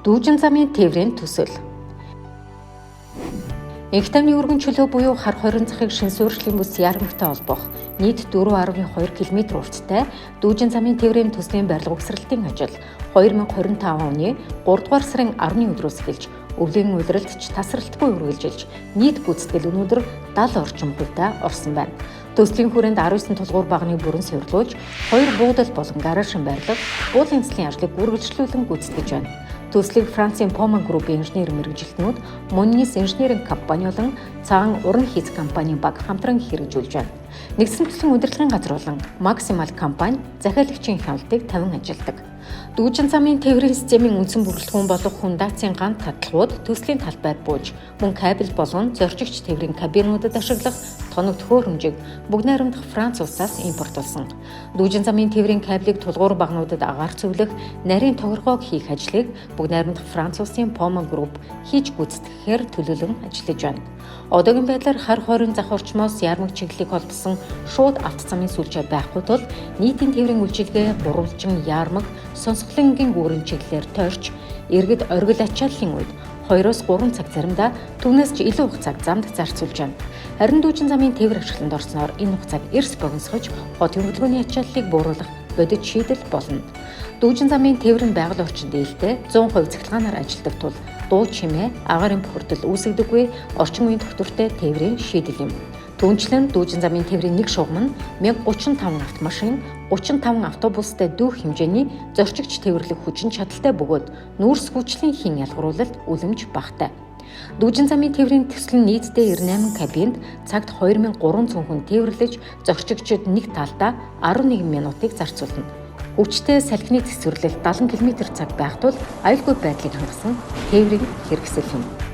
Дүүжин замын тээврийн төсөл. Энх тамны өргөн чөлөө буюу хар хорин захыг шин суурьшлийн бүс яармагтай холбох нийт 4.2 км урттай Дүүжин замын тээврийн төслийн барилга угсралтын ажил 2025 оны 3 дугаар сарын 10-ны өдрөөс эхэлж өвлийн улиралдч тасралтгүй үргэлжилж нийт гүйцэтгэл өнөөдөр 70 орчим хувьтай орсон байна. Төслийн хүрээнд 19 тулгуур багны бүрэн сорилуулж 2 буудал болон гаражин байрлал буудлын цэслийн ажлыг үргэлжлүүлэн гүйцэтгэж байна. Төслийг Францын Poman Group-ийн инженер мэргэжилтнүүд, Moniz инженеринг компани болон Цагаан уран хийц компани баг хамтран хэрэгжүүлж байна. Нэгдсэн төслийн удирдлагын газар болон Maximal компани захиалагчийн хяналтыг тавин ажилладаг. Дүүжин замын тээврийн системийн үндсэн бүрэлдэхүүн болох фундацийн ганц татлагууд төслийн талбайд бууж, мөн кабель болон зорчигч тээврийн кабинуудад ашиглах тоног төхөөрөмжийг бүгд найрамдах Франц улсаас импортолсон. Дүүжин замын тээврийн кабелийг тулгуур багнуудад агаар цөвлөх, нарийн тогоргоог хийх ажлыг бүгд найрамдах Франц улсын Poman Group хийж гүйцэтгэхээр төлөвлөн ажиллаж байна. Одоогийн байдлаар хар хорин зах орчмоос яармаг чиглэлийг холбосон шууд авто замын сүлжээ байхгүй тул нийтийн тээврийн үйлчилгээ буруулчин яармаг сонсголонгийн гүүрэн чиглэлээр тойрч иргэд оргил ачааллын үед 2-3 цаг заримдаа түүнээс ч илүү хугацааг замд зарцуулж байна. Харин Дүүжин замын тээвэр ашиглалтанд орсноор энэ хугацааг эрс богиносгож хотын хөдөлгөөний ачааллыг бууруулах бодит шийдэл болно. Дүүжин замын тээврийн байгаль орчин дээлтэй 100% цахилгаанаар ажилладаг тул дуу чимээ, агаарын бохирдол үүсгдэггүй орчин үеийн тогтвортой тээврийн шийдэл юм. Түүнчлэн Дүүжин замын тээврийн нэг шугам нь 1035 автомашин, 35 автобустай дүүх хэмжээний зорчигч тээвэрлэх хүчин чадалтай бөгөөд нүүрс хүчлийн хийн ялгаруулалт үлэмж багатай. Дүүжин замын тээврийн төсөл нь нийтдээ 98 кабинд цагт 2300 хүн тээвэрлэж зорчигчид нэг талдаа 11 минутыг зарцуулна. Хүчтэй салхины цэцэрлэл 70 км/цаг байх тул аюулгүй байдлыг хангасан тээврийн хэрэгсэл юм.